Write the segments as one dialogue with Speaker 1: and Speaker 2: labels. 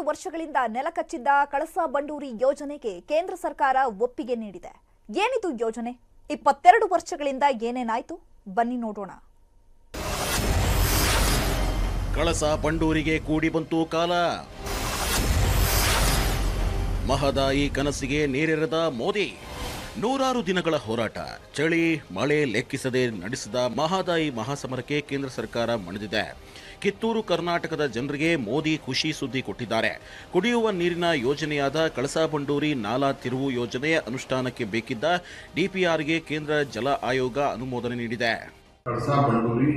Speaker 1: ವರ್ಷಗಳಿಂದ ನೆಲಕಚ್ಚಿದ್ದ ಕಳಸಾ ಬಂಡೂರಿ ಯೋಜನೆಗೆ ಕೇಂದ್ರ ಸರ್ಕಾರ ಒಪ್ಪಿಗೆ ನೀಡಿದೆ. ಏನಿದು ಯೋಜನೆ? 22 ವರ್ಷಗಳಿಂದ ಏನೇನಾಯಿತು? ಬನ್ನಿ ನೋಡೋಣ.
Speaker 2: ಕಳಸಾ ಬಂಡೂರಿಗೆ ಕೂಡಿ ಬಂತು ಕಾಲ. ಮಹದಾಯಿ ಕನಸಿಗೆ ನೀರೆರೆದ ಮೋದಿ. ನೂರಾರು ದಿನಗಳ ಹೋರಾಟ, ಚಳಿ ಮಳೆ ಲೆಕ್ಕಿಸದೆ ನಡೆಸಿದ ಮಹದಾಯಿ ಮಹಾಸಮರಕ್ಕೆ ಕೇಂದ್ರ ಸರ್ಕಾರ ಮಣಿದಿದೆ. ಕಿತ್ತೂರು ಕರ್ನಾಟಕದ ಜನರಿಗೆ ಮೋದಿ ಖುಷಿ ಸುದ್ದಿ ಕೊಟ್ಟಿದ್ದಾರೆ. ಕುಡಿಯುವ ನೀರಿನ ಯೋಜನೆಯಾದ ಕಳಸಾ ಬಂಡೂರಿ ನಾಲಾ ತಿರುವು ಯೋಜನೆ ಅನುಷ್ಠಾನಕ್ಕೆ ಬೇಕಿದ್ದ ಡಿಪಿಆರ್ಗೆ ಕೇಂದ್ರ ಜಲ ಆಯೋಗ ಅನುಮೋದನೆ ನೀಡಿದೆ.
Speaker 3: ಕಳಸಾ ಬಂಡೂರಿ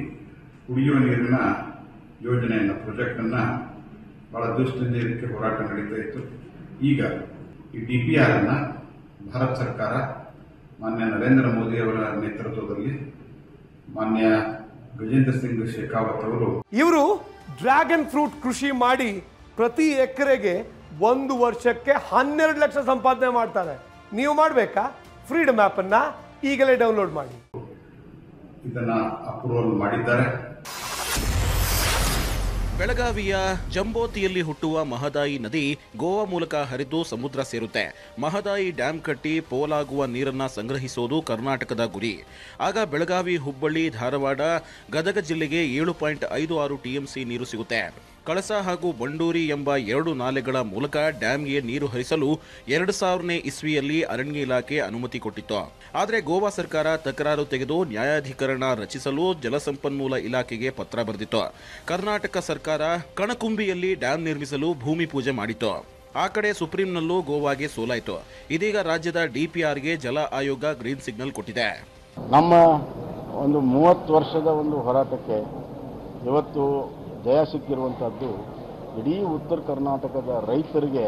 Speaker 3: ಕುಡಿಯುವ ನೀರಿನ ಯೋಜನೆಯನ್ನ ಪ್ರಾಜೆಕ್ಟ್ ಅನ್ನ ಬಹಳ ದಿವಸದಿಂದ ಇದಕ್ಕೆ ಹೋರಾಟ ನಡೀತಾ ಇತ್ತು. ಈಗ ಈ ಡಿಪಿಆರ್ ಅನ್ನ ಭಾರತ ಸರ್ಕಾರ ಮಾನ್ಯ ನರೇಂದ್ರ ಮೋದಿ ಅವರ ನೇತೃತ್ವದಲ್ಲಿ ಮಾನ್ಯ ಗಜೇಂದ್ರ ಸಿಂಗ್ ಶೇಖಾವತ್ ಅವರು
Speaker 4: ಇವರು ಡ್ರ್ಯಾಗನ್ ಫ್ರೂಟ್ ಕೃಷಿ ಮಾಡಿ ಪ್ರತಿ ಎಕರೆಗೆ 1 ವರ್ಷಕ್ಕೆ 12 ಲಕ್ಷ ಸಂಪಾದನೆ ಮಾಡ್ತಾರೆ. ನೀವು ಮಾಡಬೇಕಾ? ಫ್ರೀಡಮ್ ಆಪ್ ಅನ್ನ ಈಗಲೇ ಡೌನ್ಲೋಡ್ ಮಾಡಿ.
Speaker 3: ಇದನ್ನ ಅಪ್ರೂವಲ್ ಮಾಡಿದ್ದಾರೆ.
Speaker 2: ಬೆಳಗಾವಿಯ ಜಂಬೋತಿಯಲ್ಲಿ ಹುಟ್ಟುವ ಮಹದಾಯಿ ನದಿ ಗೋವಾ ಮೂಲಕ ಹರಿದು ಸಮುದ್ರ ಸೇರುತ್ತೆ. ಮಹದಾಯಿ ಡ್ಯಾಂ ಕಟ್ಟಿ ಪೋಲಾಗುವ ನೀರನ್ನ ಸಂಗ್ರಹಿಸೋದು ಕರ್ನಾಟಕದ ಗುರಿ. ಆಗ ಬೆಳಗಾವಿ, ಹುಬ್ಬಳ್ಳಿ, ಧಾರವಾಡ, ಗದಗ ಜಿಲ್ಲೆಗೆ 7.56 ಟಿಎಂಸಿ ನೀರು ಸಿಗುತ್ತೆ. ಕಳಸಾ ಹಾಗೂ ಬಂಡೂರಿ ಎಂಬ 2 ನಾಲೆಗಳ ಮೂಲಕ ಡ್ಯಾಂಗೆ ನೀರು ಹರಿಸಲು 2000ನೇ ಇಸ್ವಿಯಲ್ಲಿ ಅರಣ್ಯ ಇಲಾಖೆ ಅನುಮತಿ ಕೊಟ್ಟಿತ್ತು. ಆದರೆ ಗೋವಾ ಸರ್ಕಾರ ತಕರಾರು ತೆಗೆದು ನ್ಯಾಯಾಧಿಕರಣ ರಚಿಸಲು ಜಲಸಂಪನ್ಮೂಲ ಇಲಾಖೆಗೆ ಪತ್ರ ಬರೆದಿತ್ತು. ಕರ್ನಾಟಕ ಸರ್ಕಾರ ಕಣಕುಂಬಿಯಲ್ಲಿ ಡ್ಯಾಂ ನಿರ್ಮಿಸಲು ಭೂಮಿ ಪೂಜೆ ಮಾಡಿತ್ತು. ಆ ಕಡೆ ಸುಪ್ರೀಂನಲ್ಲೂ ಗೋವಾಗೆ ಸೋಲಾಯಿತು. ಇದೀಗ ರಾಜ್ಯದ ಡಿಪಿಆರ್ಗೆ ಜಲ ಆಯೋಗ ಗ್ರೀನ್ ಸಿಗ್ನಲ್ ಕೊಟ್ಟಿದೆ.
Speaker 5: ನಮ್ಮ ಒಂದು 30 ವರ್ಷದ ಒಂದು ಹೋರಾಟಕ್ಕೆ ಇವತ್ತು ಜಯ ಸಿಕ್ಕಿರುವಂಥದ್ದು ಇಡೀ ಉತ್ತರ ಕರ್ನಾಟಕದ ರೈತರಿಗೆ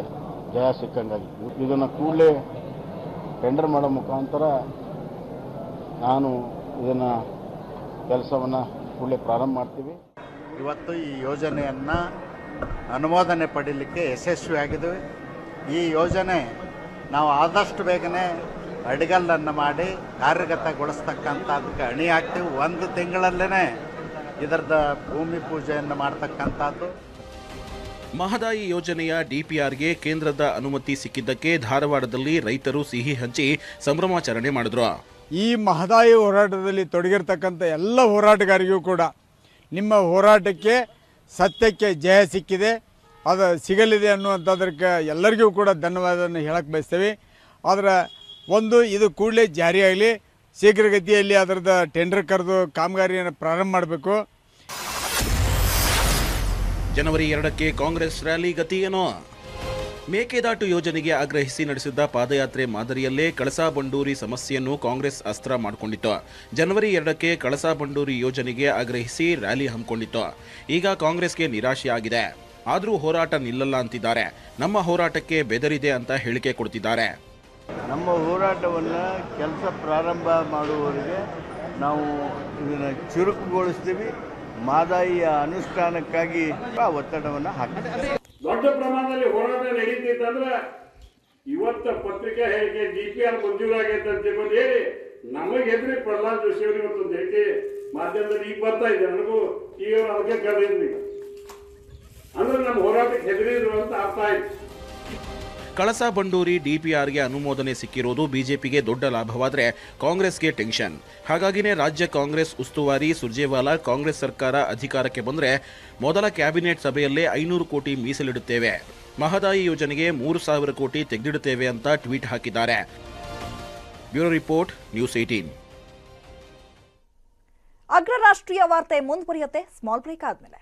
Speaker 5: ಜಯ ಸಿಕ್ಕಂಗಾಗಿ ಇದನ್ನು ಕೂಡಲೇ ಟೆಂಡರ್ ಮಾಡೋ ಮುಖಾಂತರ ನಾನು ಇದನ್ನು ಕೆಲಸವನ್ನು ಕೂಡಲೇ ಪ್ರಾರಂಭ ಮಾಡ್ತೀವಿ.
Speaker 6: ಇವತ್ತು ಈ ಯೋಜನೆಯನ್ನು ಅನುಮೋದನೆ ಪಡೀಲಿಕ್ಕೆ ಯಶಸ್ವಿಯಾಗಿದ್ದೀವಿ. ಈ ಯೋಜನೆ ನಾವು ಆದಷ್ಟು ಬೇಗನೆ ಅಡಿಗಲ್ಲನ್ನು ಮಾಡಿ ಕಾರ್ಯಗತಗೊಳಿಸ್ತಕ್ಕಂಥದ್ದಕ್ಕೆ ಅಣಿ ಆಗ್ತೀವಿ. 1 ತಿಂಗಳಲ್ಲೇ ಇದರದ ಭೂಮಿ ಪೂಜೆಯನ್ನು ಮಾಡ್ತಕ್ಕಂಥದ್ದು.
Speaker 2: ಮಹದಾಯಿ ಯೋಜನೆಯ ಡಿಪಿಆರ್ಗೆ ಕೇಂದ್ರದ ಅನುಮತಿ ಸಿಕ್ಕಿದ್ದಕ್ಕೆ ಧಾರವಾಡದಲ್ಲಿ ರೈತರು ಸಿಹಿ ಹಂಚಿ ಸಂಭ್ರಮಾಚರಣೆ ಮಾಡಿದ್ರು.
Speaker 7: ಈ ಮಹದಾಯಿ ಹೋರಾಟದಲ್ಲಿ ತೊಡಗಿರ್ತಕ್ಕಂಥ ಎಲ್ಲ ಹೋರಾಟಗಾರರಿಗೂ ಕೂಡ ನಿಮ್ಮ ಹೋರಾಟಕ್ಕೆ ಸತ್ಯಕ್ಕೆ ಜಯ ಸಿಕ್ಕಿದೆ, ಅದು ಸಿಗಲಿದೆ ಅನ್ನುವಂಥದ್ರಕ್ಕೆ ಎಲ್ಲರಿಗೂ ಕೂಡ ಧನ್ಯವಾದವನ್ನು ಹೇಳಕ್ಕೆ ಬಯಸ್ತೇವೆ. ಆದರೆ ಇದು ಕೂಡಲೇ ಜಾರಿಯಾಗಲಿ, ಶೀಘ್ರಗತಿಯಲ್ಲಿ ಅದರದ ಟೆಂಡರ್ ಕರೆದು ಕಾಮಗಾರಿಯನ್ನು ಪ್ರಾರಂಭ ಮಾಡಬೇಕು.
Speaker 2: ಜನವರಿ 2ಕ್ಕೆ ಕಾಂಗ್ರೆಸ್ ರ್ಯಾಲಿ ಗತಿ ಏನೋ? ಮೇಕೆದಾಟು ಯೋಜನೆಗೆ ಆಗ್ರಹಿಸಿ ನಡೆಸಿದ್ದ ಪಾದಯಾತ್ರೆ ಮಾದರಿಯಲ್ಲೇ ಕಳಸಾ ಬಂಡೂರಿ ಸಮಸ್ಯೆಯನ್ನು ಕಾಂಗ್ರೆಸ್ ಅಸ್ತ್ರ ಮಾಡಿಕೊಂಡಿತ್ತು. ಜನವರಿ 2ಕ್ಕೆ ಕಳಸಾ ಬಂಡೂರಿ ಯೋಜನೆಗೆ ಆಗ್ರಹಿಸಿ ರ್ಯಾಲಿ ಹಮ್ಮಿಕೊಂಡಿತ್ತು. ಈಗ ಕಾಂಗ್ರೆಸ್ಗೆ ನಿರಾಶೆಯಾಗಿದೆ. ಆದರೂ ಹೋರಾಟ ನಿಲ್ಲಲ್ಲ ಅಂತಿದ್ದಾರೆ. ನಮ್ಮ ಹೋರಾಟಕ್ಕೆ ಬೆದರಿದೆ ಅಂತ ಹೇಳಿಕೆ ಕೊಡ್ತಿದ್ದಾರೆ.
Speaker 8: ನಮ್ಮ ಹೋರಾಟವನ್ನು ಕೆಲಸ ಪ್ರಾರಂಭ ಮಾಡುವವರೆಗೆ ನಾವು ಇದನ್ನು ಚುರುಕುಗೊಳಿಸ್ತೀವಿ. ಮಹದಾಯಿಯ ಅನುಷ್ಠಾನಕ್ಕಾಗಿ ಒತ್ತಡವನ್ನು ಹಾಕ್ತೀವಿ.
Speaker 9: ದೊಡ್ಡ ಪ್ರಮಾಣದಲ್ಲಿ ಹೋರಾಟ ನಡೀತಿತ್ತಂದ್ರೆ ಇವತ್ತ ಪತ್ರಿಕಾ ಹೇಳಿಕೆ ಡಿಪಿಆರ್ ಮಂಜೂರಾಗೈತೆ ಅಂತ ತಿಳ್ಕೊಂಡು ಹೇಳಿ ನಮಗೆ ಎದುರಿ ಪ್ರಹ್ಲಾದ್ ಜೋಶಿ ಅವರು ಇವತ್ತೊಂದು ಹೇಳಿಕೆ ಮಾಧ್ಯಮದಲ್ಲಿ ಈಗ ಬರ್ತಾ ಇದೆ. ನನಗೂ ಈಗ ಅದಕ್ಕೆ ಕರೆದಿದ್ವಿ ಅಂದ್ರೆ ನಮ್ಮ ಹೋರಾಟಕ್ಕೆ ಹೆದರಿದ್ರು ಅಂತ ಅರ್ಥ ಆಯ್ತು.
Speaker 2: ಕಳಸಾ ಬಂಡೂರಿ ಡಿಪಿಆರ್ಗೆ ಅನುಮೋದನೆ ಸಿಕ್ಕಿರೋದು ಬಿಜೆಪಿಗೆ ದೊಡ್ಡ ಲಾಭವಾದರೆ ಕಾಂಗ್ರೆಸ್ಗೆ ಟೆನ್ಷನ್. ಹಾಗಾಗಿನೇ ರಾಜ್ಯ ಕಾಂಗ್ರೆಸ್ ಉಸ್ತುವಾರಿ ಸುರ್ಜೇವಾಲಾ ಕಾಂಗ್ರೆಸ್ ಸರ್ಕಾರ ಅಧಿಕಾರಕ್ಕೆ ಬಂದರೆ ಮೊದಲ ಕ್ಯಾಬಿನೆಟ್ ಸಭೆಯಲ್ಲೇ 500 ಕೋಟಿ ಮೀಸಲಿಡುತ್ತೇವೆ, ಮಹದಾಯಿ ಯೋಜನೆಗೆ 3000 ಕೋಟಿ ತೆಗೆದಿಡುತ್ತೇವೆ ಅಂತ ಟ್ವೀಟ್ ಹಾಕಿದ್ದಾರೆ. Bureau report, news 18.
Speaker 1: ಅಗ್ರ ರಾಷ್ಟ್ರೀಯ ವಾರ್ತೆ ಮುಂದುವರಿಯುತ್ತೆ ಸ್ಮಾಲ್ ಬ್ರೇಕ್ ಆದ್ಮೇಲೆ.